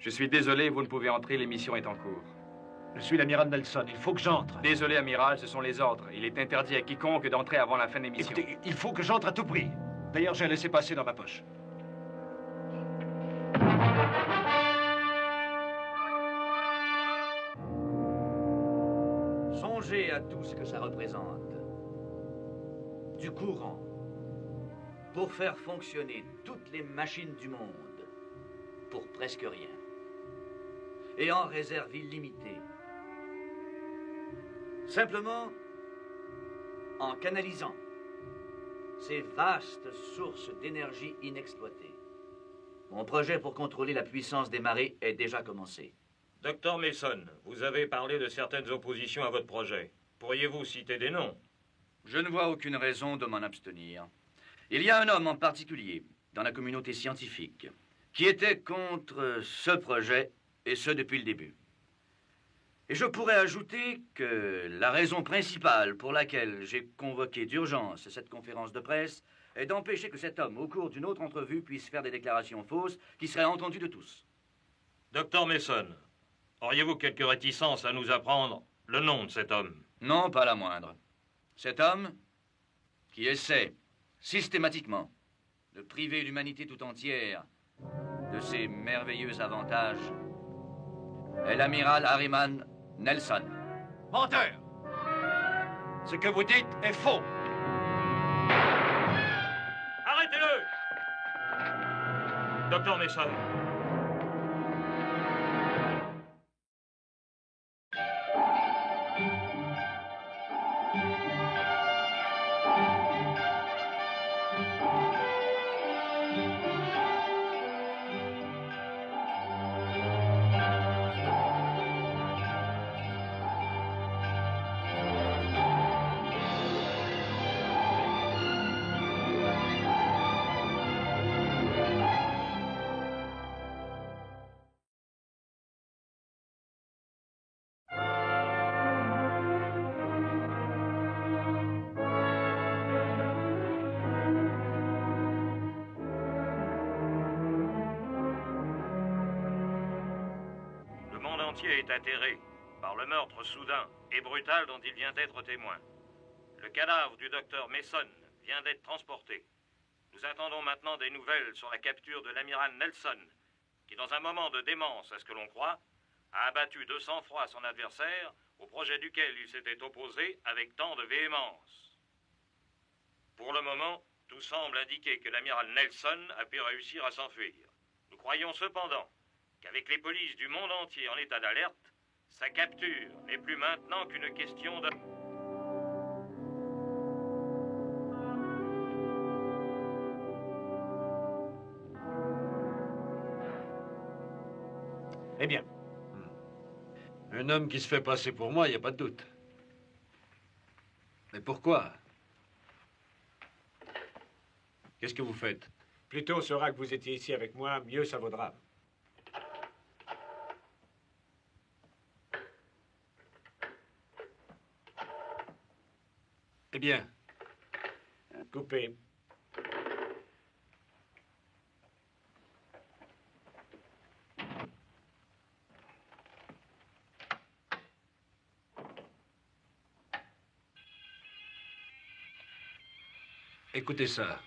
Je suis désolé, vous ne pouvez entrer, l'émission est en cours. Je suis l'amiral Nelson, il faut que j'entre. Désolé, amiral, ce sont les ordres. Il est interdit à quiconque d'entrer avant la fin de l'émission. Écoutez, il faut que j'entre à tout prix. D'ailleurs, j'ai laissé passer dans ma poche. Songez à tout ce que ça représente. Du courant. Pour faire fonctionner toutes les machines du monde. Pour presque rien. Et en réserve illimitée. Simplement en canalisant ces vastes sources d'énergie inexploitées. Mon projet pour contrôler la puissance des marées est déjà commencé. Docteur Mason, vous avez parlé de certaines oppositions à votre projet. Pourriez-vous citer des noms? Je ne vois aucune raison de m'en abstenir. Il y a un homme en particulier, dans la communauté scientifique, qui était contre ce projet, et ce depuis le début. Et je pourrais ajouter que la raison principale pour laquelle j'ai convoqué d'urgence cette conférence de presse est d'empêcher que cet homme, au cours d'une autre entrevue, puisse faire des déclarations fausses qui seraient entendues de tous. Docteur Mason, auriez-vous quelques réticences à nous apprendre le nom de cet homme? Non, pas la moindre. Cet homme qui essaie systématiquement de priver l'humanité tout entière de ses merveilleux avantages est l'amiral Harriman Nelson. Menteur! Ce que vous dites est faux. Arrêtez-le! Docteur Mason. Est atterré par le meurtre soudain et brutal dont il vient d'être témoin. Le cadavre du docteur Mason vient d'être transporté. Nous attendons maintenant des nouvelles sur la capture de l'amiral Nelson, qui, dans un moment de démence, à ce que l'on croit, a abattu de sang-froid son adversaire, au projet duquel il s'était opposé avec tant de véhémence. Pour le moment, tout semble indiquer que l'amiral Nelson a pu réussir à s'enfuir. Nous croyons cependant qu'avec les polices du monde entier en état d'alerte, sa capture n'est plus maintenant qu'une question de... Eh bien, un homme qui se fait passer pour moi, il n'y a pas de doute. Mais pourquoi? Qu'est-ce que vous faites? Plus tôt sera que vous étiez ici avec moi, mieux ça vaudra. Eh bien. Coupé. Écoutez ça.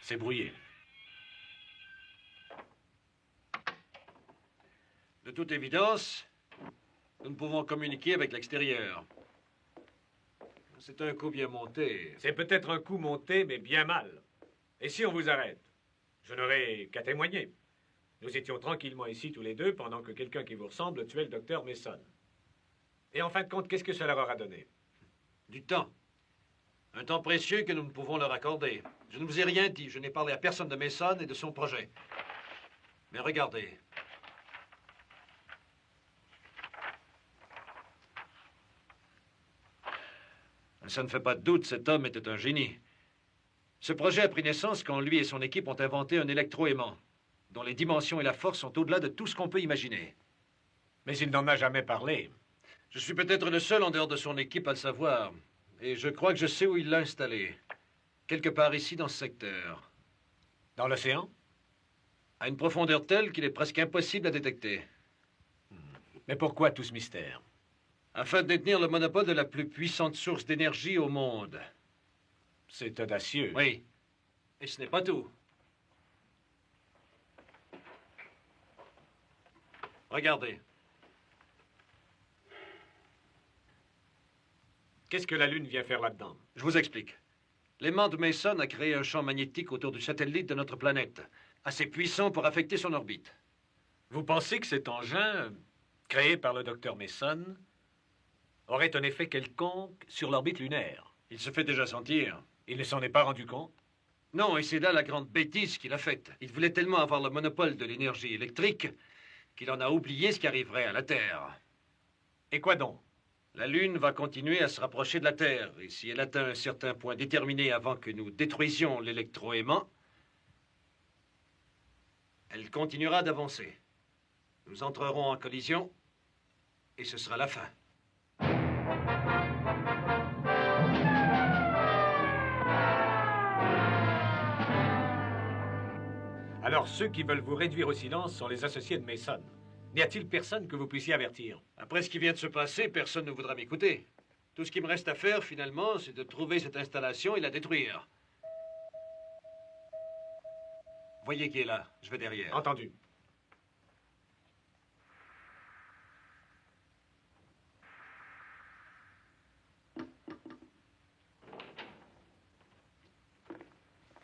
C'est brouillé. De toute évidence, nous ne pouvons communiquer avec l'extérieur. C'est un coup bien monté. C'est peut-être un coup monté, mais bien mal. Et si on vous arrête? Je n'aurai qu'à témoigner. Nous étions tranquillement ici tous les deux pendant que quelqu'un qui vous ressemble tuait le docteur Mason. Et en fin de compte, qu'est-ce que cela leur aura donné? Du temps. Un temps précieux que nous ne pouvons leur accorder. Je ne vous ai rien dit. Je n'ai parlé à personne de Mason et de son projet. Mais regardez. Ça ne fait pas de doute, cet homme était un génie. Ce projet a pris naissance quand lui et son équipe ont inventé un électroaimant, dont les dimensions et la force sont au-delà de tout ce qu'on peut imaginer. Mais il n'en a jamais parlé. Je suis peut-être le seul en dehors de son équipe à le savoir. Et je crois que je sais où il l'a installé. Quelque part ici, dans ce secteur. Dans l'océan? À une profondeur telle qu'il est presque impossible à détecter. Mais pourquoi tout ce mystère? Afin de détenir le monopole de la plus puissante source d'énergie au monde. C'est audacieux. Oui. Et ce n'est pas tout. Regardez. Qu'est-ce que la Lune vient faire là-dedans? Je vous explique. L'aimant de Mason a créé un champ magnétique autour du satellite de notre planète, assez puissant pour affecter son orbite. Vous pensez que cet engin, créé par le docteur Mason, aurait un effet quelconque sur l'orbite lunaire? Il se fait déjà sentir. Il ne s'en est pas rendu compte? Non, et c'est là la grande bêtise qu'il a faite. Il voulait tellement avoir le monopole de l'énergie électrique qu'il en a oublié ce qui arriverait à la Terre. Et quoi donc? La Lune va continuer à se rapprocher de la Terre, et si elle atteint un certain point déterminé avant que nous détruisions l'électroaimant, elle continuera d'avancer. Nous entrerons en collision, et ce sera la fin. Alors, ceux qui veulent vous réduire au silence sont les associés de Mason. N'y a-t-il personne que vous puissiez avertir? Après ce qui vient de se passer, personne ne voudra m'écouter. Tout ce qui me reste à faire, finalement, c'est de trouver cette installation et la détruire. Voyez qui est là. Je vais derrière. Entendu.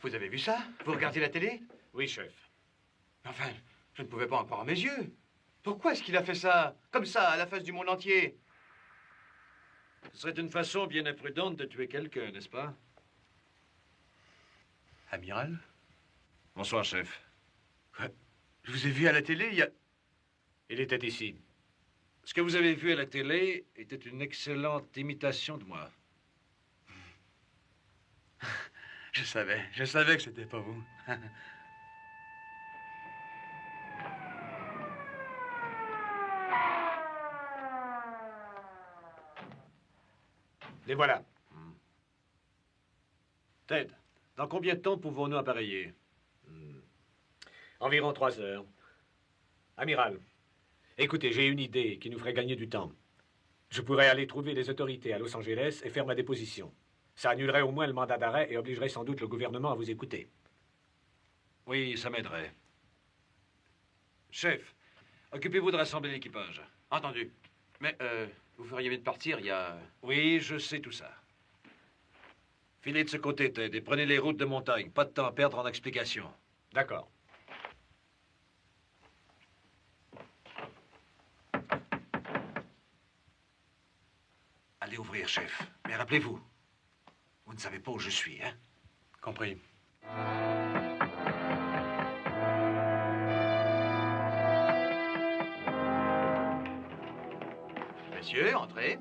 Vous avez vu ça? Vous regardez la télé? Oui, chef. Enfin, je ne pouvais pas en croire mes yeux. Pourquoi est-ce qu'il a fait ça? Comme ça, à la face du monde entier? Ce serait une façon bien imprudente de tuer quelqu'un, n'est-ce pas? Amiral? Bonsoir, chef. Je vous ai vu à la télé, il y a... Il était ici. Ce que vous avez vu à la télé était une excellente imitation de moi. Je savais que c'était pas vous. Les voilà. Ted, dans combien de temps pouvons-nous appareiller? Environ 3 heures. Amiral, écoutez, j'ai une idée qui nous ferait gagner du temps. Je pourrais aller trouver les autorités à Los Angeles et faire ma déposition. Ça annulerait au moins le mandat d'arrêt et obligerait sans doute le gouvernement à vous écouter. Oui, ça m'aiderait. Chef, occupez-vous de rassembler l'équipage. Entendu. Mais, vous feriez mieux de partir, il y a... Oui, je sais tout ça. Filez de ce côté, Ted, et prenez les routes de montagne. Pas de temps à perdre en explications. D'accord. Allez ouvrir, chef. Mais rappelez-vous, vous ne savez pas où je suis, hein? Compris. Messieurs, entrez.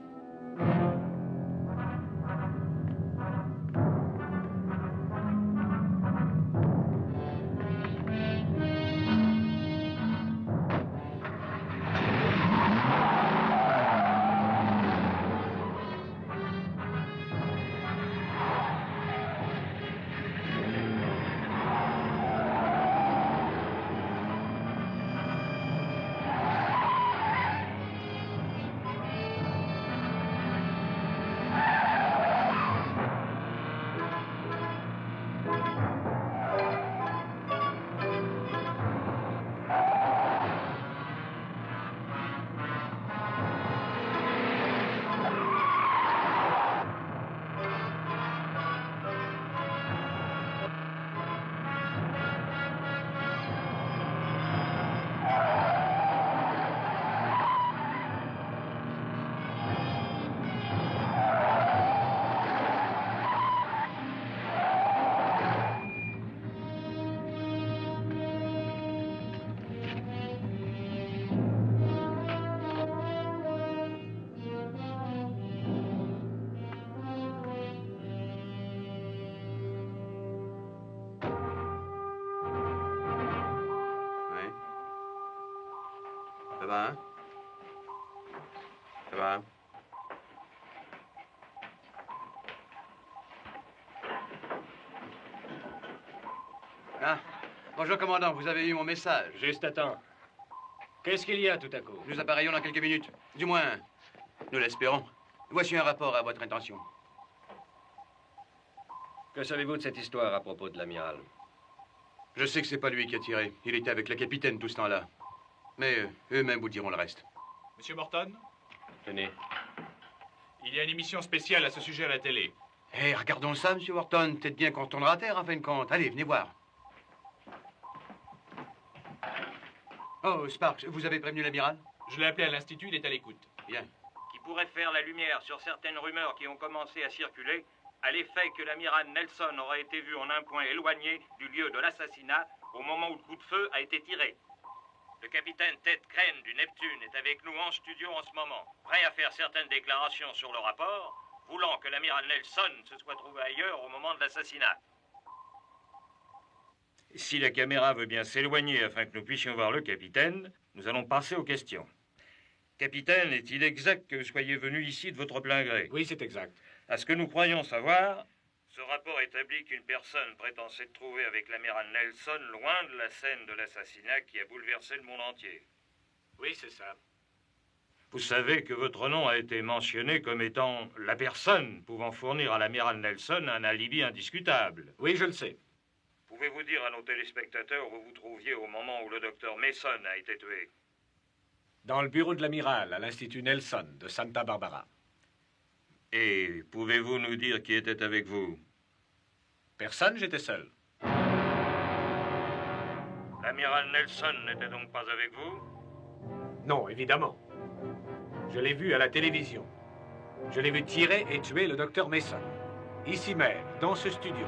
Ça va, hein? Ça va? Ah, Bonjour, commandant, vous avez eu mon message. Juste à temps. Qu'est-ce qu'il y a tout à coup? Nous appareillons dans quelques minutes. Du moins, nous l'espérons. Voici un rapport à votre intention. Que savez-vous de cette histoire à propos de l'amiral? Je sais que c'est pas lui qui a tiré. Il était avec la capitaine tout ce temps-là. Mais eux-mêmes vous diront le reste. Monsieur Morton, Tenez. il y a une émission spéciale à ce sujet à la télé. Eh, regardons ça, monsieur Wharton. Peut-être bien qu'on retournera à terre, en fin de compte. Allez, venez voir. Oh, Sparks, vous avez prévenu l'amiral? Je l'ai appelé à l'Institut, il est à l'écoute. Bien. Qui pourrait faire la lumière sur certaines rumeurs qui ont commencé à circuler à l'effet que l'amiral Nelson aurait été vu en un point éloigné du lieu de l'assassinat au moment où le coup de feu a été tiré. Le capitaine Ted Crane du Neptune est avec nous en studio en ce moment, prêt à faire certaines déclarations sur le rapport, voulant que l'amiral Nelson se soit trouvé ailleurs au moment de l'assassinat. Si la caméra veut bien s'éloigner afin que nous puissions voir le capitaine, nous allons passer aux questions. Capitaine, est-il exact que vous soyez venu ici de votre plein gré? Oui, c'est exact. À ce que nous croyons savoir, ce rapport établit qu'une personne prétend s'être trouvée avec l'amiral Nelson loin de la scène de l'assassinat qui a bouleversé le monde entier. Oui, c'est ça. Vous savez que votre nom a été mentionné comme étant la personne pouvant fournir à l'amiral Nelson un alibi indiscutable. Oui, je le sais. Pouvez-vous dire à nos téléspectateurs où vous vous trouviez au moment où le docteur Mason a été tué? Dans le bureau de l'amiral, à l'Institut Nelson de Santa Barbara. Et pouvez-vous nous dire qui était avec vous? Personne, j'étais seul. L'amiral Nelson n'était donc pas avec vous? Non, évidemment. Je l'ai vu à la télévision. Je l'ai vu tirer et tuer le docteur Mason. Ici même, dans ce studio.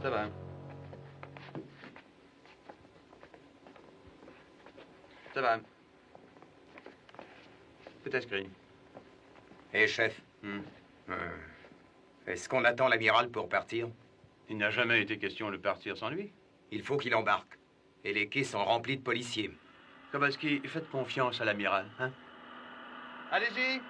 Ça va. Ça va. Peut inscrit. Eh, chef, est-ce qu'on attend l'amiral pour partir? Il n'a jamais été question de partir sans lui. Il faut qu'il embarque. Et les quais sont remplis de policiers. Kowalski, faites confiance à l'amiral, hein? Allez-y!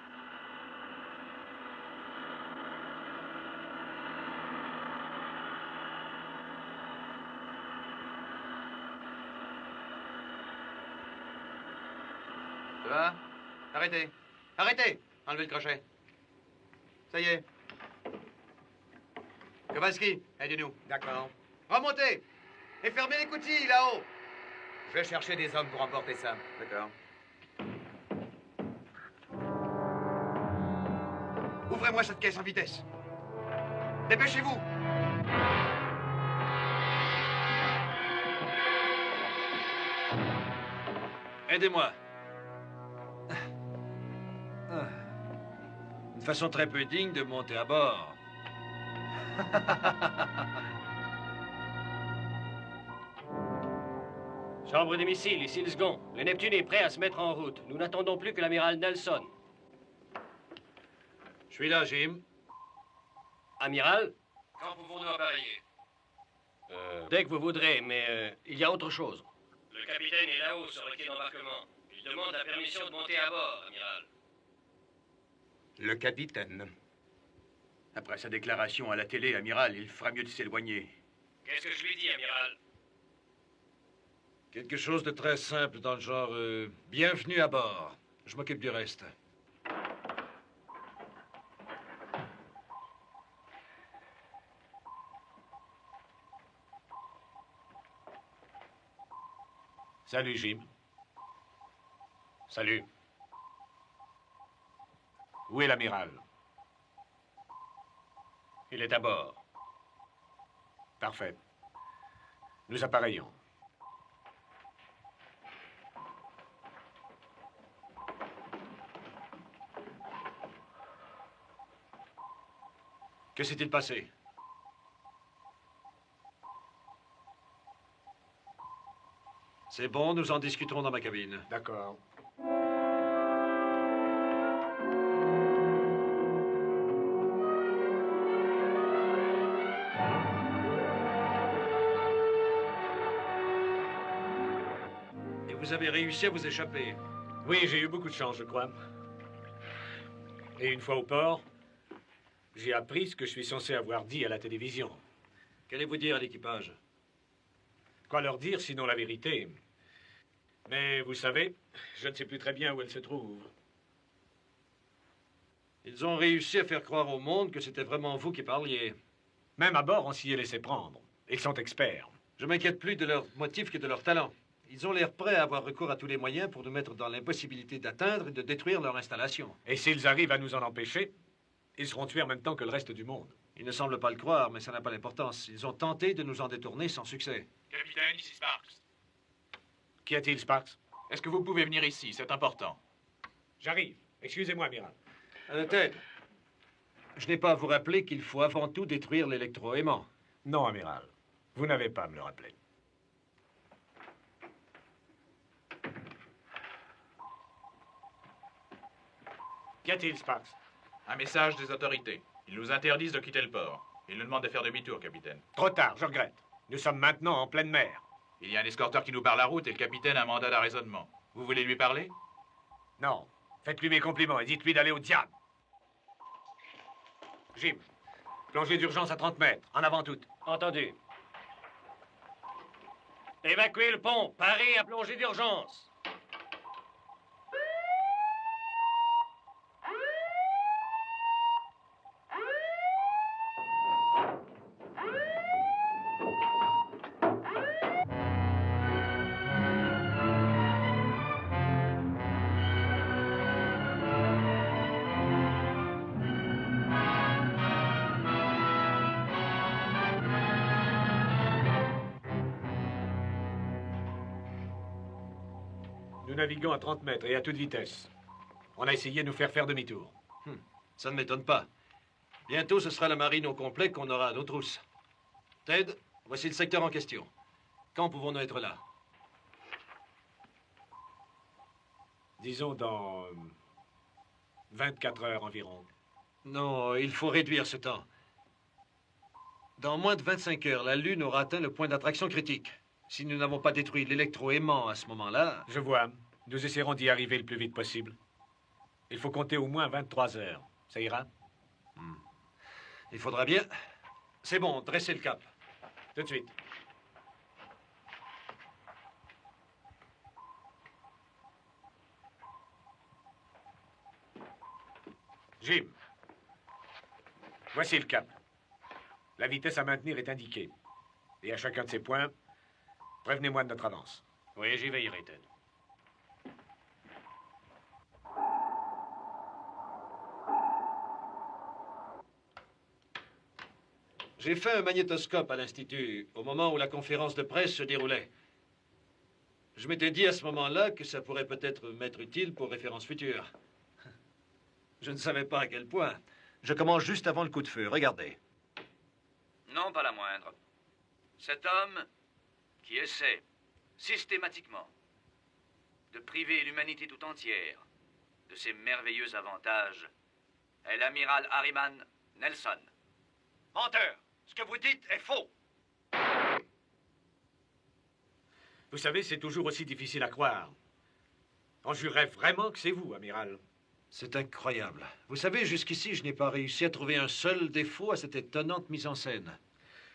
Ça va? Arrêtez! Arrêtez! Enlevez le crochet. Ça y est. Kowalski, aidez-nous. D'accord. Remontez! Et fermez les coutilles, là-haut! Je vais chercher des hommes pour emporter ça. D'accord. Ouvrez-moi cette caisse en vitesse. Dépêchez-vous! Aidez-moi. Une façon très peu digne de monter à bord. Chambre des missiles, ici le second. Le Neptune est prêt à se mettre en route. Nous n'attendons plus que l'amiral Nelson. Je suis là, Jim. Amiral? Quand pouvons-nous appareiller? Dès que vous voudrez, mais il y a autre chose. Le capitaine est là-haut sur le quai d'embarquement. Il demande la permission de monter à bord, amiral. Le capitaine. Après sa déclaration à la télé, amiral, il fera mieux de s'éloigner. Qu'est-ce que je lui dis, amiral? Quelque chose de très simple dans le genre bienvenue à bord. Je m'occupe du reste. Salut, Jim. Salut. Où est l'amiral? Il est à bord. Parfait. Nous appareillons. Que s'est-il passé? C'est bon, nous en discuterons dans ma cabine. D'accord. Et vous avez réussi à vous échapper? Oui, j'ai eu beaucoup de chance, je crois. Et une fois au port, j'ai appris ce que je suis censé avoir dit à la télévision. Qu'allez-vous dire à l'équipage? Quoi leur dire, sinon la vérité? Mais vous savez, je ne sais plus très bien où elle se trouve. Ils ont réussi à faire croire au monde que c'était vraiment vous qui parliez. Même à bord, on s'y est laissé prendre. Ils sont experts. Je m'inquiète plus de leurs motifs que de leur talent. Ils ont l'air prêts à avoir recours à tous les moyens pour nous mettre dans l'impossibilité d'atteindre et de détruire leur installation. Et s'ils arrivent à nous en empêcher, ils seront tués en même temps que le reste du monde. Ils ne semblent pas le croire, mais ça n'a pas d'importance. Ils ont tenté de nous en détourner sans succès. Capitaine, ici Sparks. Qu'y a-t-il, Sparks? Est-ce que vous pouvez venir ici? C'est important. J'arrive. Excusez-moi, amiral. À la tête. Je n'ai pas à vous rappeler qu'il faut avant tout détruire l'électroaimant. Non, amiral. Vous n'avez pas à me le rappeler. Qu'y a-t-il, Sparks? Un message des autorités. Ils nous interdisent de quitter le port. Ils nous demandent de faire demi-tour, capitaine. Trop tard, je regrette. Nous sommes maintenant en pleine mer. Il y a un escorteur qui nous barre la route et le capitaine a un mandat d'arraisonnement. Vous voulez lui parler? Non. Faites-lui mes compliments et dites-lui d'aller au diable. Jim, plongée d'urgence à 30 mètres. En avant toute. Entendu. Évacuez le pont. Parez à plongée d'urgence. Nous naviguons à 30 mètres et à toute vitesse. On a essayé de nous faire demi-tour. Ça ne m'étonne pas. Bientôt, ce sera la marine au complet qu'on aura à nos trousses. Ted, voici le secteur en question. Quand pouvons-nous être là? Disons dans 24 heures environ. Non, il faut réduire ce temps. Dans moins de 25 heures, la Lune aura atteint le point d'attraction critique. Si nous n'avons pas détruit l'électroaimant à ce moment-là... Je vois. Nous essaierons d'y arriver le plus vite possible. Il faut compter au moins 23 heures. Ça ira? Il faudra bien. C'est bon, dressez le cap. Tout de suite. Jim, voici le cap. La vitesse à maintenir est indiquée. Et à chacun de ces points, prévenez-moi de notre avance. Oui, j'y veillerai, Ted. J'ai fait un magnétoscope à l'Institut au moment où la conférence de presse se déroulait. Je m'étais dit à ce moment-là que ça pourrait peut-être m'être utile pour références futures. Je ne savais pas à quel point. Je commence juste avant le coup de feu. Regardez. Non, pas la moindre. Cet homme qui essaie systématiquement de priver l'humanité tout entière de ses merveilleux avantages est l'amiral Harriman Nelson. Menteur! Ce que vous dites est faux! Vous savez, c'est toujours aussi difficile à croire. On jurerait vraiment que c'est vous, amiral. C'est incroyable. Vous savez, jusqu'ici, je n'ai pas réussi à trouver un seul défaut à cette étonnante mise en scène.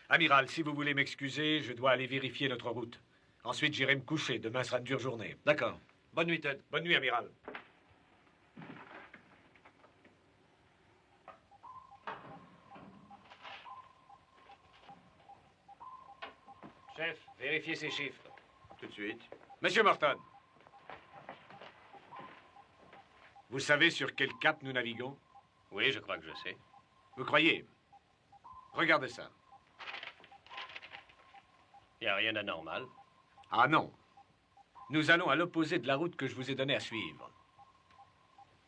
Amiral, si vous voulez m'excuser, je dois aller vérifier notre route. Ensuite, j'irai me coucher. Demain sera une dure journée. D'accord. Bonne nuit, Ted. Bonne nuit, amiral. Chef, vérifiez ces chiffres. Tout de suite. Monsieur Morton, vous savez sur quel cap nous naviguons? Oui, je crois que je sais. Vous croyez? Regardez ça. Il n'y a rien d'anormal. Ah non. Nous allons à l'opposé de la route que je vous ai donnée à suivre.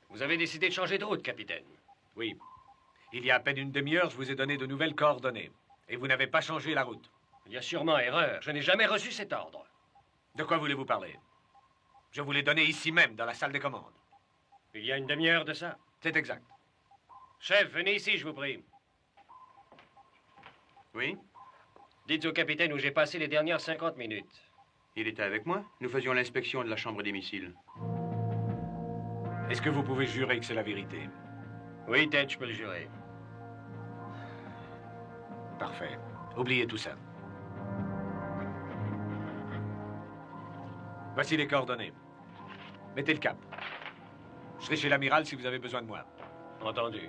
Vous avez décidé de changer de route, capitaine. Oui. Il y a à peine une demi-heure, je vous ai donné de nouvelles coordonnées. Et vous n'avez pas changé la route. Il y a sûrement erreur. Je n'ai jamais reçu cet ordre. De quoi voulez-vous parler? Je vous l'ai donné ici même, dans la salle des commandes. Il y a une demi-heure de ça. C'est exact. Chef, venez ici, je vous prie. Oui? Dites au capitaine où j'ai passé les dernières 50 minutes. Il était avec moi. Nous faisions l'inspection de la chambre des missiles. Est-ce que vous pouvez jurer que c'est la vérité? Oui, Ted, je peux le jurer. Parfait. Oubliez tout ça. Voici les coordonnées. Mettez le cap. Je serai chez l'amiral si vous avez besoin de moi. Entendu.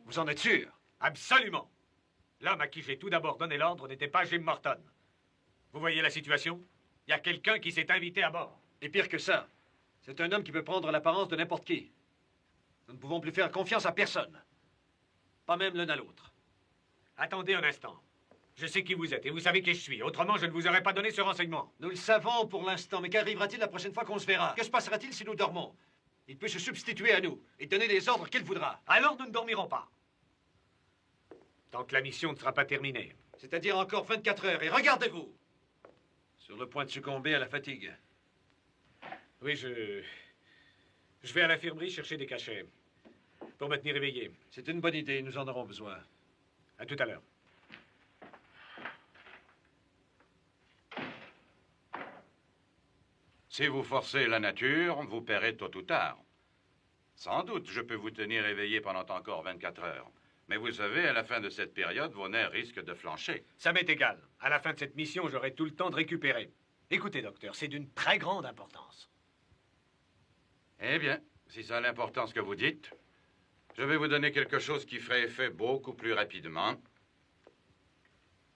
Vous en êtes sûr? Absolument. L'homme à qui j'ai tout d'abord donné l'ordre n'était pas Jim Morton. Vous voyez la situation? Il y a quelqu'un qui s'est invité à bord. Et pire que ça, c'est un homme qui peut prendre l'apparence de n'importe qui. Nous ne pouvons plus faire confiance à personne. Pas même l'un à l'autre. Attendez un instant. Je sais qui vous êtes et vous savez qui je suis. Autrement, je ne vous aurais pas donné ce renseignement. Nous le savons pour l'instant, mais qu'arrivera-t-il la prochaine fois qu'on se verra? Que se passera-t-il si nous dormons? Il peut se substituer à nous et donner les ordres qu'il voudra. Alors nous ne dormirons pas. Tant que la mission ne sera pas terminée. C'est-à-dire encore 24 heures. Et regardez-vous! Sur le point de succomber à la fatigue. Oui, je vais à l'infirmerie chercher des cachets. Pour me tenir éveillé. C'est une bonne idée, nous en aurons besoin. À tout à l'heure. Si vous forcez la nature, vous paierez tôt ou tard. Sans doute, je peux vous tenir éveillé pendant encore 24 heures. Mais vous savez, à la fin de cette période, vos nerfs risquent de flancher. Ça m'est égal. À la fin de cette mission, j'aurai tout le temps de récupérer. Écoutez, docteur, c'est d'une très grande importance. Eh bien, si ça a l'importance que vous dites, je vais vous donner quelque chose qui ferait effet beaucoup plus rapidement.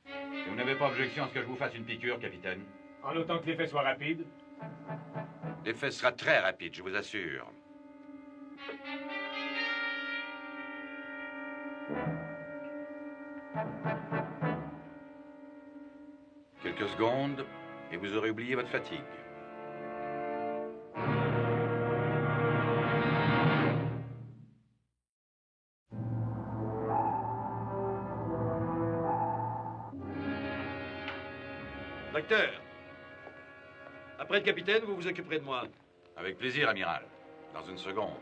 Vous n'avez pas objection à ce que je vous fasse une piqûre, capitaine? En autant que l'effet soit rapide. L'effet sera très rapide, je vous assure. Quelques secondes, et vous aurez oublié votre fatigue. Docteur, après le capitaine, vous vous occuperez de moi. Avec plaisir, amiral. Dans une seconde.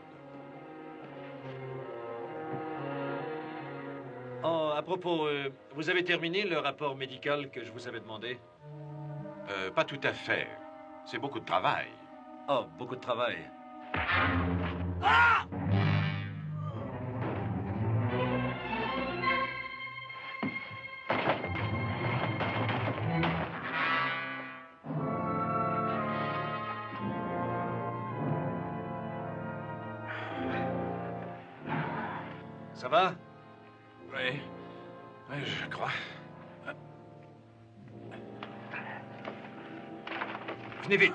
Oh, à propos, vous avez terminé le rapport médical que je vous avais demandé? Pas tout à fait. C'est beaucoup de travail. Oh, beaucoup de travail. Ça va? Oui. Oui, je crois. Venez vite.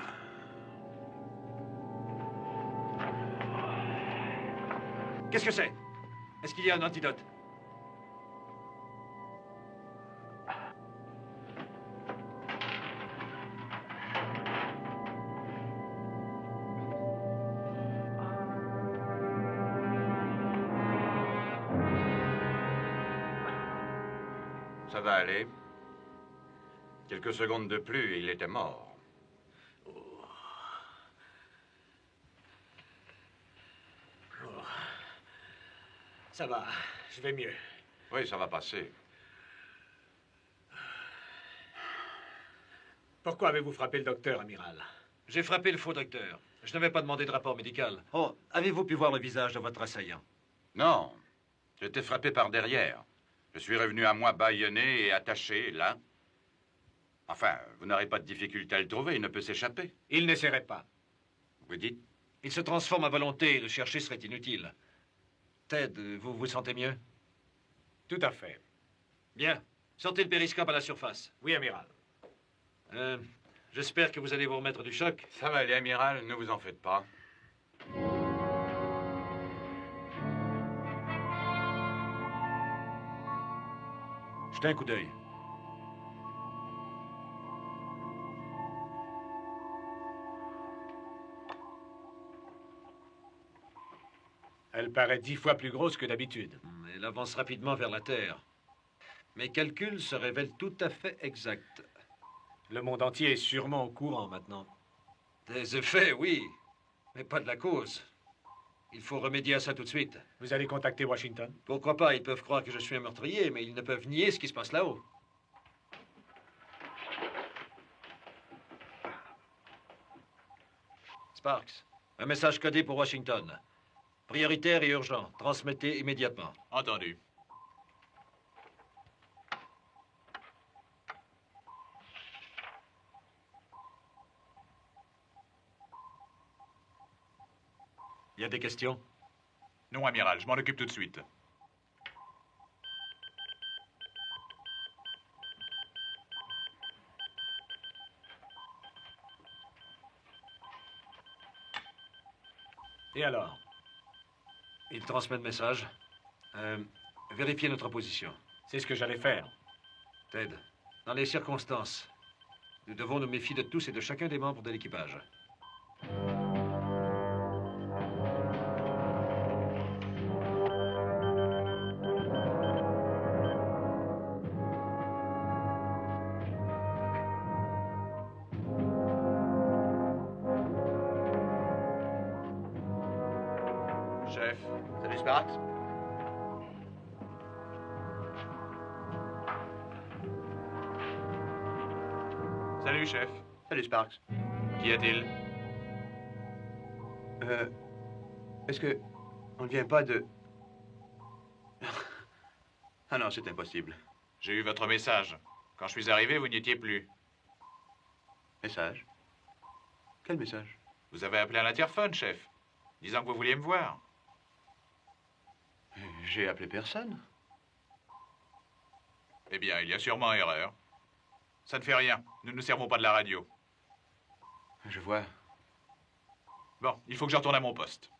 Qu'est-ce que c'est? Est-ce qu'il y a un antidote? Ça va aller. Quelques secondes de plus et il était mort. Ça va, je vais mieux. Oui, ça va passer. Pourquoi avez-vous frappé le docteur, amiral? J'ai frappé le faux docteur. Je n'avais pas demandé de rapport médical. Oh, avez-vous pu voir le visage de votre assaillant? Non. J'ai été frappé par derrière. Je suis revenu à moi bâillonné et attaché, là. Enfin, vous n'aurez pas de difficulté à le trouver, il ne peut s'échapper. Il n'essaierait pas. Vous dites? Il se transforme à volonté et le chercher serait inutile. Ted, vous vous sentez mieux? Tout à fait. Bien. Sortez le périscope à la surface. Oui, amiral. J'espère que vous allez vous remettre du choc. Ça va aller, amiral, ne vous en faites pas. Jetez un coup d'œil. Elle paraît 10 fois plus grosse que d'habitude. Elle avance rapidement vers la Terre. Mes calculs se révèlent tout à fait exacts. Le monde entier est sûrement au courant maintenant. Des effets, oui, mais pas de la cause. Il faut remédier à ça tout de suite. Vous allez contacter Washington? Pourquoi pas? Ils peuvent croire que je suis un meurtrier, mais ils ne peuvent nier ce qui se passe là-haut. Sparks, un message codé pour Washington. Prioritaire et urgent. Transmettez immédiatement. Entendu. Il y a des questions? Non, amiral, je m'en occupe tout de suite. Et alors? Il transmet le message. Vérifiez notre position. C'est ce que j'allais faire. Ted, dans les circonstances, nous devons nous méfier de tous et de chacun des membres de l'équipage. Chef. Salut, Sparks. Salut, chef. Salut, Sparks. Qu'y a-t-il? Est-ce que on ne vient pas de... Ah non, c'est impossible. J'ai eu votre message. Quand je suis arrivé, vous n'y étiez plus. Message? Quel message? Vous avez appelé à l'interphone, chef, disant que vous vouliez me voir. J'ai appelé personne. Eh bien, il y a sûrement erreur. Ça ne fait rien. Nous ne nous servons pas de la radio. Je vois. Bon, il faut que je retourne à mon poste.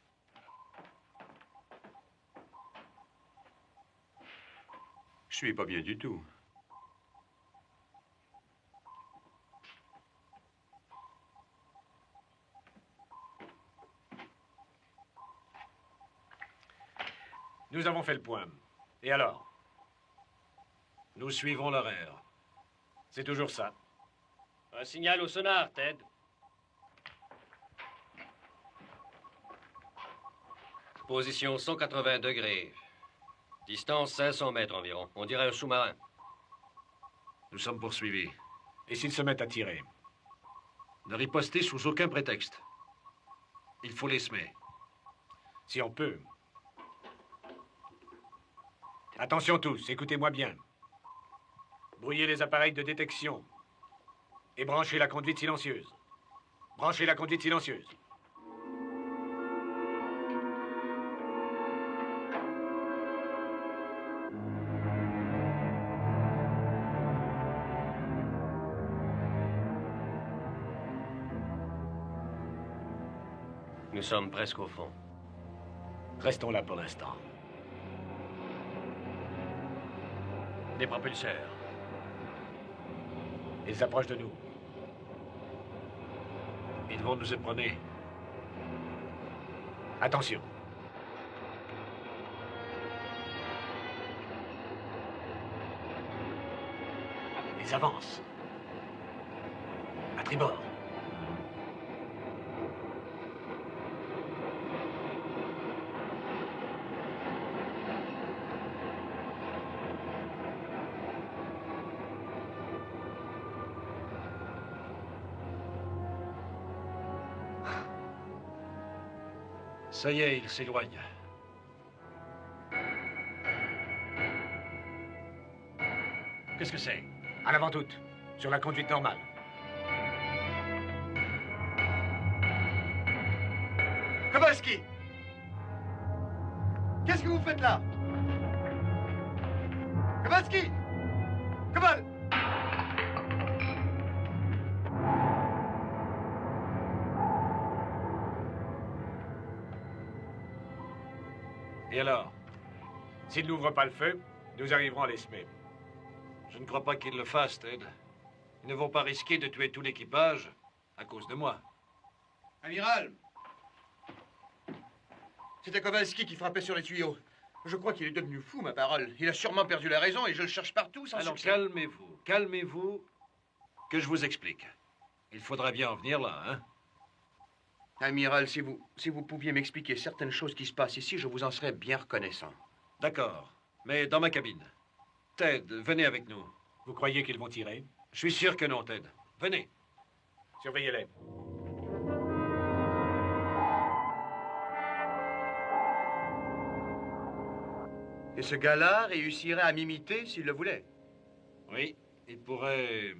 Je suis pas bien du tout. Nous avons fait le point. Et alors? Nous suivons l'horaire. C'est toujours ça. Un signal au sonar, Ted. Position 180 degrés. Distance 500 mètres environ. On dirait un sous-marin. Nous sommes poursuivis. Et s'ils se mettent à tirer? Ne ripostez sous aucun prétexte. Il faut les semer. Si on peut. Attention tous, écoutez-moi bien. Brouillez les appareils de détection. Et branchez la conduite silencieuse. Branchez la conduite silencieuse. Nous sommes presque au fond. Restons là pour l'instant. Des propulseurs. Ils approchent de nous. Ils vont nous éperonner. Attention. Ils avancent. À tribord. Ça y est, il s'éloigne. Qu'est-ce que c'est? En avant toute, sur la conduite normale. Kowalski! Qu'est-ce que vous faites là? Kowalski! Kowal! Et alors? S'il n'ouvre pas le feu, nous arriverons à les semer. Je ne crois pas qu'ils le fassent, Ted. Ils ne vont pas risquer de tuer tout l'équipage à cause de moi. Amiral! C'était Kowalski qui frappait sur les tuyaux. Je crois qu'il est devenu fou, ma parole. Il a sûrement perdu la raison et je le cherche partout sans Alors succès. calmez-vous, calmez-vous, que je vous explique. Il faudra bien en venir là, hein? Amiral, si vous pouviez m'expliquer certaines choses qui se passent ici, je vous en serais bien reconnaissant. D'accord, mais dans ma cabine. Ted, venez avec nous. Vous croyez qu'ils vont tirer? Je suis sûr que non, Ted. Venez. Surveillez-les. Et ce gars-là réussirait à m'imiter s'il le voulait. Oui, il pourrait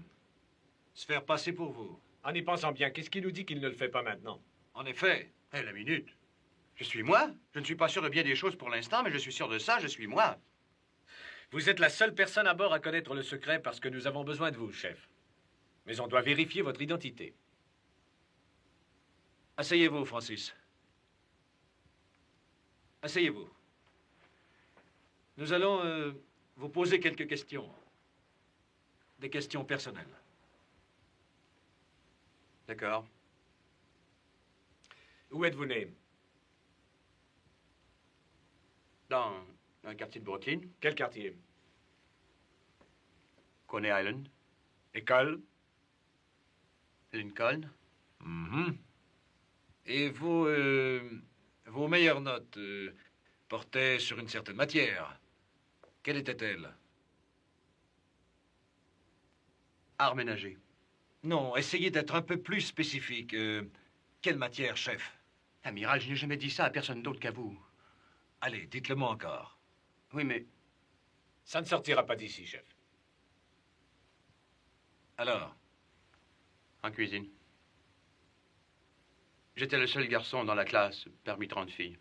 se faire passer pour vous. En y pensant bien, qu'est-ce qui nous dit qu'il ne le fait pas maintenant? En effet. Hé, la minute. Je suis moi. Je ne suis pas sûr de bien des choses pour l'instant, mais je suis sûr de ça, je suis moi. Vous êtes la seule personne à bord à connaître le secret parce que nous avons besoin de vous, chef. Mais on doit vérifier votre identité. Asseyez-vous, Francis. Asseyez-vous. Nous allons vous poser quelques questions. Des questions personnelles. D'accord. Où êtes-vous né? Dans un quartier de Brooklyn. Quel quartier? Coney Island. École? Lincoln. Mhm. Et vos meilleures notes portaient sur une certaine matière. Quelle était-elle? Art ménager. Non, essayez d'être un peu plus spécifique. Quelle matière, chef? Amiral, je n'ai jamais dit ça à personne d'autre qu'à vous. Allez, dites-le-moi encore. Oui, mais... Ça ne sortira pas d'ici, chef. Alors? En cuisine. J'étais le seul garçon dans la classe, parmi 30 filles.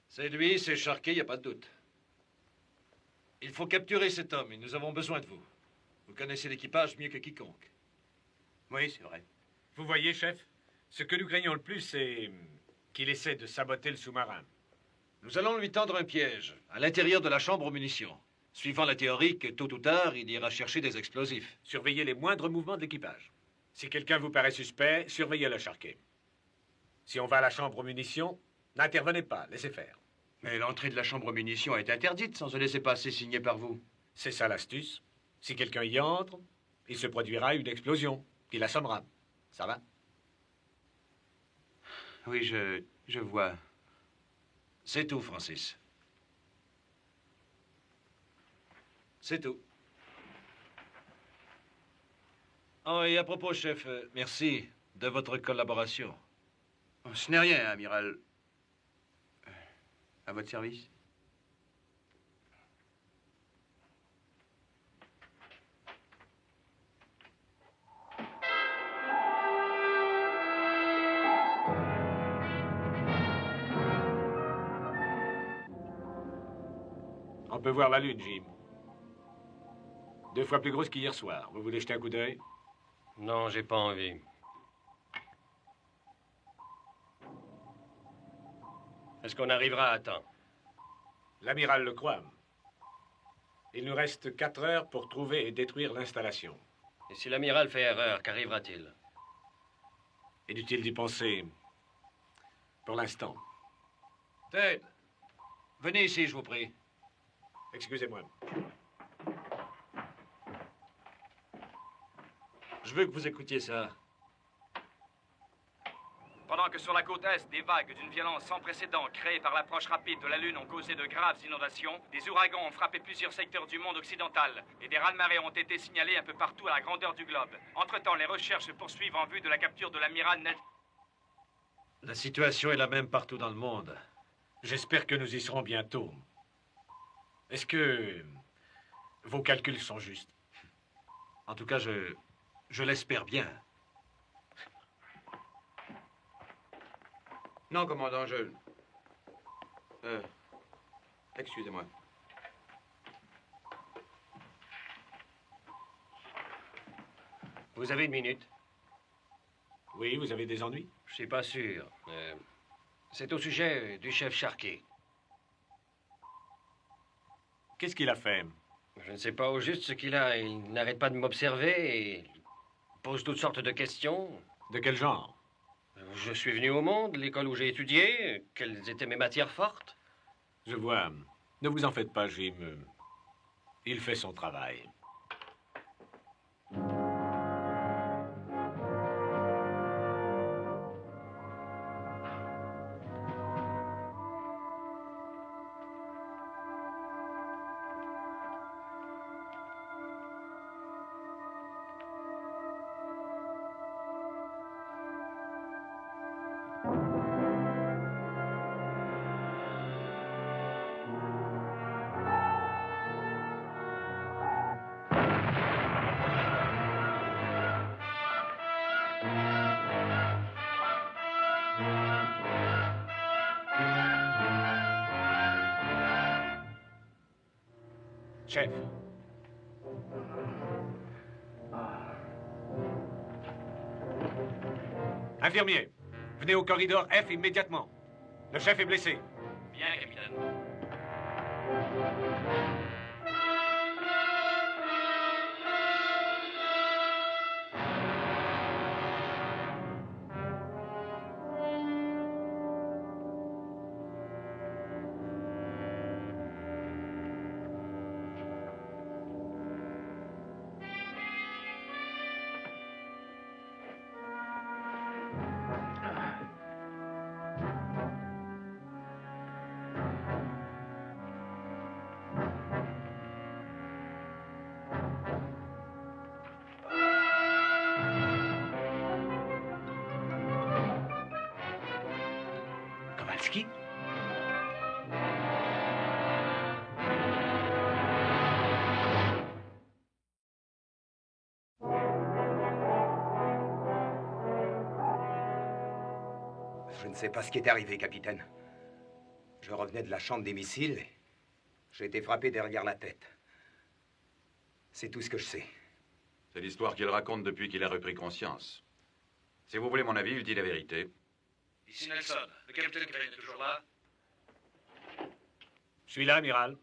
C'est lui, c'est Sharkey, il n'y a pas de doute. Il faut capturer cet homme et nous avons besoin de vous. Vous connaissez l'équipage mieux que quiconque. Oui, c'est vrai. Vous voyez, chef, ce que nous craignons le plus, c'est qu'il essaie de saboter le sous-marin. Nous allons lui tendre un piège à l'intérieur de la chambre aux munitions, suivant la théorie que tôt ou tard, il ira chercher des explosifs. Surveillez les moindres mouvements de l'équipage. Si quelqu'un vous paraît suspect, surveillez-le, Sharkey. Si on va à la chambre aux munitions, n'intervenez pas, laissez faire. Mais l'entrée de la chambre aux munitions est interdite sans se laisser passer signé par vous. C'est ça l'astuce. Si quelqu'un y entre, il se produira une explosion qui l'assommera. Ça va? Oui, je vois. C'est tout, Francis. C'est tout. Oh, et à propos, chef, merci de votre collaboration. Oh, ce n'est rien, amiral. À votre service. On peut voir la lune, Jim. 2 fois plus grosse qu'hier soir. Vous voulez jeter un coup d'œil? Non, j'ai pas envie. Est-ce qu'on arrivera à temps? L'amiral le croit. Il nous reste 4 heures pour trouver et détruire l'installation. Et si l'amiral fait erreur, qu'arrivera-t-il? Inutile d'y penser. Pour l'instant. Ted, venez ici, je vous prie. Excusez-moi. Je veux que vous écoutiez ça. Pendant que sur la côte est, des vagues d'une violence sans précédent créées par l'approche rapide de la Lune ont causé de graves inondations, des ouragans ont frappé plusieurs secteurs du monde occidental et des raz-de-marée ont été signalés un peu partout à la grandeur du globe. Entre-temps, les recherches se poursuivent en vue de la capture de l'amiral Nelson. La situation est la même partout dans le monde. J'espère que nous y serons bientôt. Est-ce que vos calculs sont justes? En tout cas, je l'espère bien. Non, commandant, excusez-moi. Vous avez une minute? Oui, vous avez des ennuis? Je suis pas sûr. C'est au sujet du chef Charquet. Qu'est-ce qu'il a fait? Je ne sais pas au juste ce qu'il a. Il n'arrête pas de m'observer et pose toutes sortes de questions. De quel genre? Je suis venu au monde, l'école où j'ai étudié, quelles étaient mes matières fortes. Je vois. Ne vous en faites pas, Jim. Il fait son travail. Chef. Infirmier, venez au corridor F immédiatement. Le chef est blessé. Bien, capitaine. Kowalski? Je ne sais pas ce qui est arrivé, capitaine. Je revenais de la chambre des missiles et j'ai été frappé derrière la tête. C'est tout ce que je sais. C'est l'histoire qu'il raconte depuis qu'il a repris conscience. Si vous voulez mon avis, il dit la vérité. Ici Nelson. Le capitaine Crane est toujours là? Je suis là, amiral.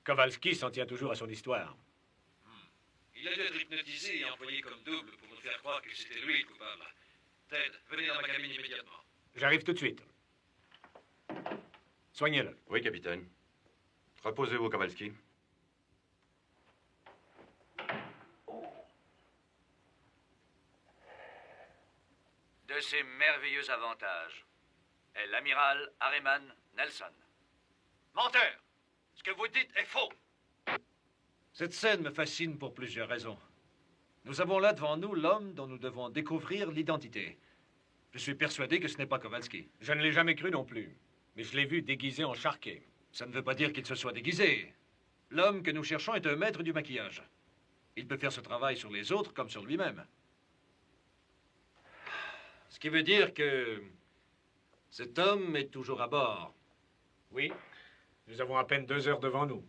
Kowalski s'en tient toujours à son histoire. Il a dû être hypnotisé et employé comme double pour nous faire croire que c'était lui le coupable. Ted, venez dans ma cabine immédiatement. J'arrive tout de suite. Soignez-le. Oui, capitaine. Reposez-vous, Kowalski. De ses merveilleux avantages est l'amiral Harriman Nelson. Menteur! Ce que vous dites est faux! Cette scène me fascine pour plusieurs raisons. Nous avons là devant nous l'homme dont nous devons découvrir l'identité. Je suis persuadé que ce n'est pas Kowalski. Je ne l'ai jamais cru non plus. Mais je l'ai vu déguisé en Charquet. Ça ne veut pas dire qu'il se soit déguisé. L'homme que nous cherchons est un maître du maquillage. Il peut faire ce travail sur les autres comme sur lui-même. Ce qui veut dire que cet homme est toujours à bord. Oui, nous avons à peine 2 heures devant nous.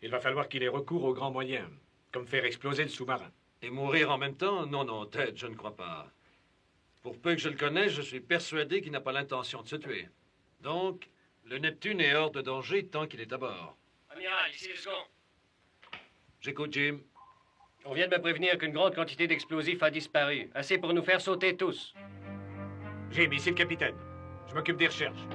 Il va falloir qu'il ait recours aux grands moyens, comme faire exploser le sous-marin. Et mourir en même temps? Non, non, Ted, je ne crois pas. Pour peu que je le connaisse, je suis persuadé qu'il n'a pas l'intention de se tuer. Donc, le Neptune est hors de danger tant qu'il est à bord. Amiral, ici le second. J'écoute, Jim. On vient de me prévenir qu'une grande quantité d'explosifs a disparu. Assez pour nous faire sauter tous. Jim, ici le capitaine. Je m'occupe des recherches.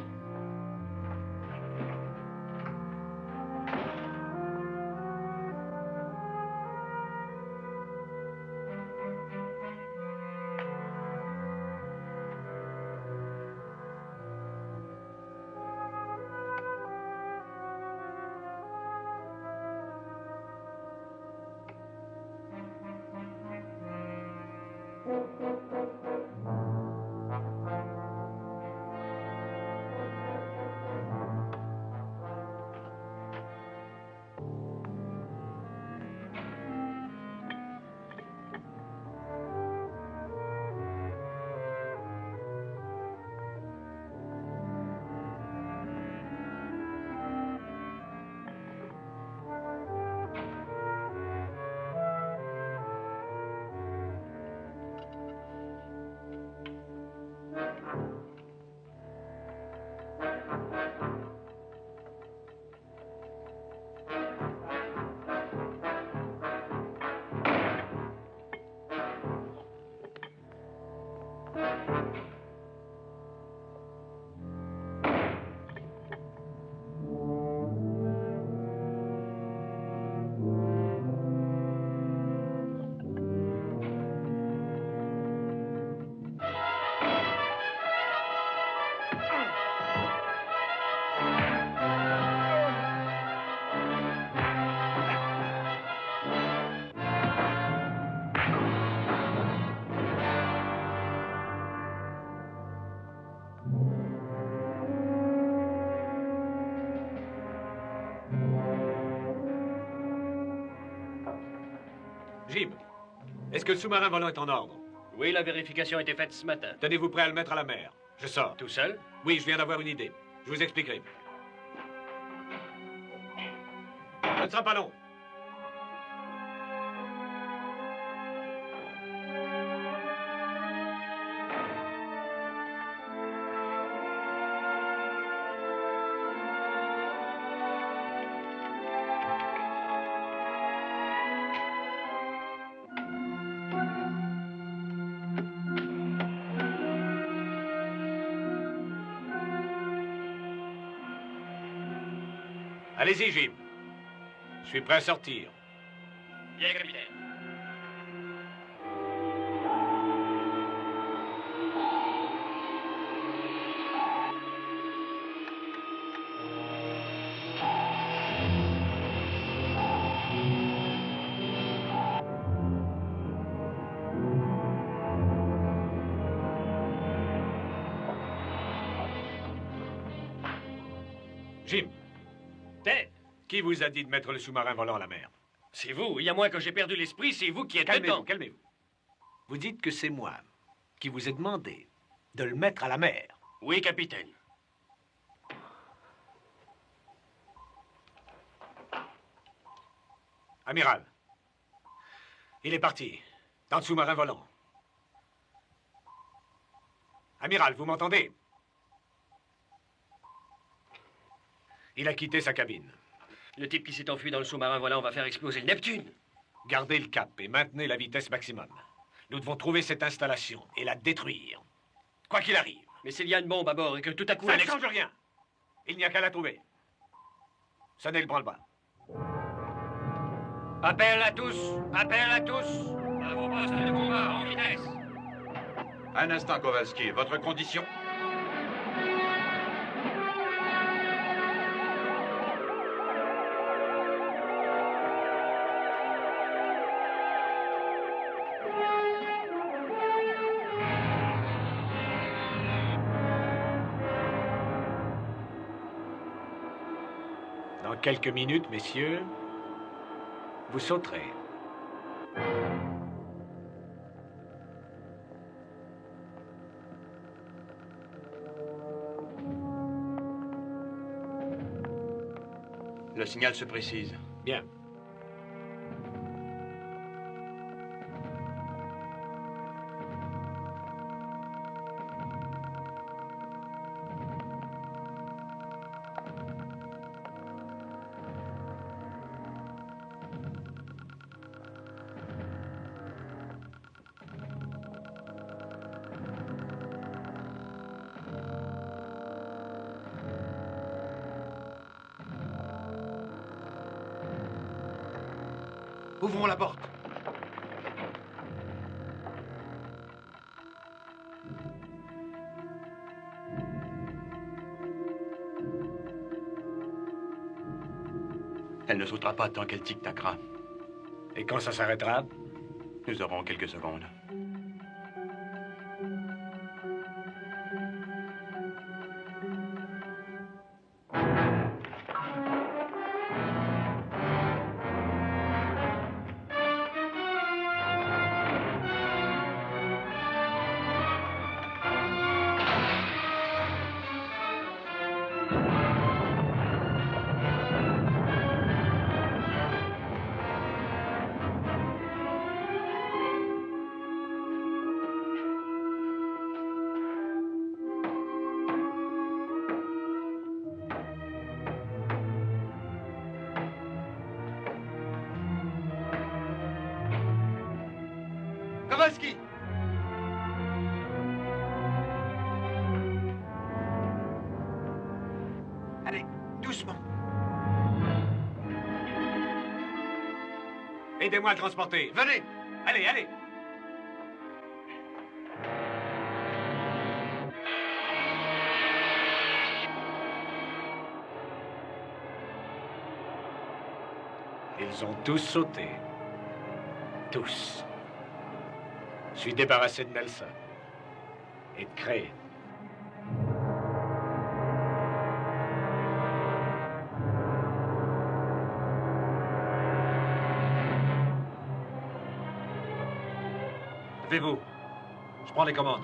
Jim, est-ce que le sous-marin volant est en ordre? Oui, la vérification a été faite ce matin. Tenez-vous prêt à le mettre à la mer. Je sors. Tout seul? Oui, je viens d'avoir une idée. Je vous expliquerai. Ce ne sera pas long. Allez-y, Jim. Je suis prêt à sortir. Bien, capitaine. Jim. Ted! Qui vous a dit de mettre le sous-marin volant à la mer? C'est vous. Il y a moins que j'ai perdu l'esprit, c'est vous qui êtes dedans. Calmez-vous. Vous dites que c'est moi qui vous ai demandé de le mettre à la mer. Oui, capitaine. Amiral, il est parti, dans le sous-marin volant. Amiral, vous m'entendez? Il a quitté sa cabine. Le type qui s'est enfui dans le sous-marin volant va faire exploser le Neptune. Gardez le cap et maintenez la vitesse maximum. Nous devons trouver cette installation et la détruire. Quoi qu'il arrive. Mais s'il y a une bombe à bord et que tout à coup... Ça ne change rien. Il n'y a qu'à la trouver. Sonnez le branle-bas. Appel à tous! Appel à tous! À vos postes de combat, en vitesse! Un instant, Kowalski. Votre condition? Dans quelques minutes, messieurs, vous sauterez. Le signal se précise. Bien. Ouvrons la porte. Elle ne sautera pas tant qu'elle tic-tacera. Et quand ça s'arrêtera? Nous aurons quelques secondes. Kowalski! doucement. Aidez-moi à le transporter. Venez. Allez, allez. Ils ont tous sauté. Tous. Je suis débarrassé de Nelson. Et de Crane. Levez-vous. Je prends les commandes.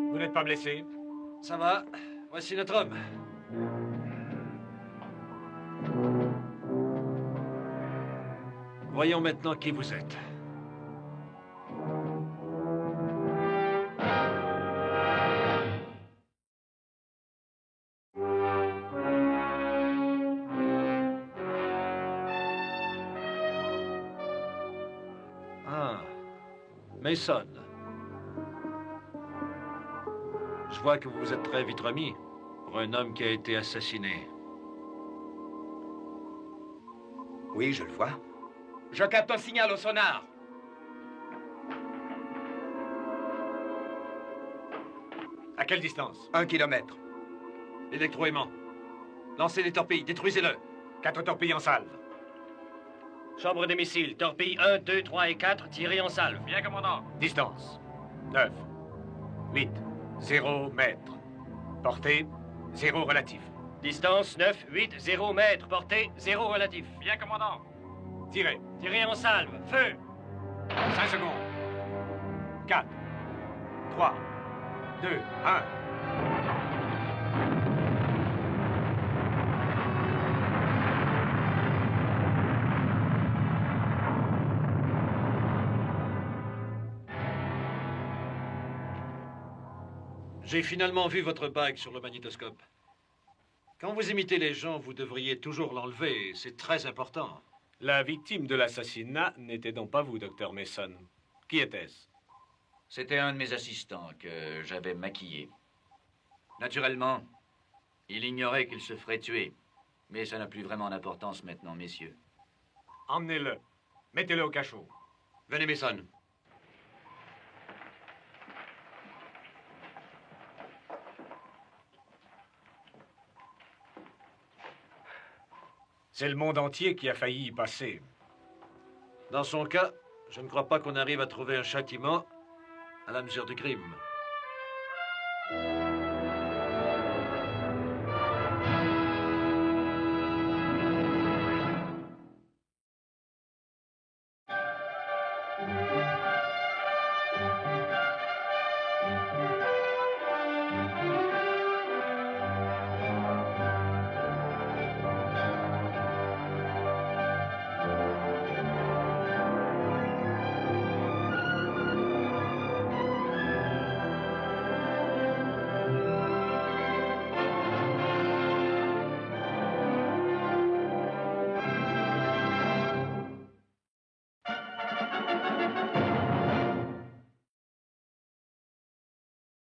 Vous n'êtes pas blessé? Ça va. Voici notre homme. Voyons maintenant qui vous êtes. Ah, Mason. Je vois que vous vous êtes très vite remis pour un homme qui a été assassiné. Oui, je le vois. Je capte un signal au sonar. À quelle distance? 1 kilomètre. Électroaimant. Lancez les torpilles, détruisez-le. 4 torpilles en salve. Chambre des missiles, torpilles 1, 2, 3 et 4, tirées en salve. Bien, commandant. Distance. 9. 8. 0 mètre. Portée, 0 relatif. Distance 9, 8, 0 mètre. Portée, 0 relatif. Bien, commandant. Tirez. Tirez en salve. Feu. 5 secondes. 4. 3. 2. 1. J'ai finalement vu votre bague sur le magnétoscope. Quand vous imitez les gens, vous devriez toujours l'enlever. C'est très important. La victime de l'assassinat n'était donc pas vous, docteur Mason. Qui était-ce? C'était un de mes assistants que j'avais maquillé. Naturellement, il ignorait qu'il se ferait tuer. Mais ça n'a plus vraiment d'importance maintenant, messieurs. Emmenez-le. Mettez-le au cachot. Venez, Mason. C'est le monde entier qui a failli y passer. Dans son cas, je ne crois pas qu'on arrive à trouver un châtiment à la mesure du crime.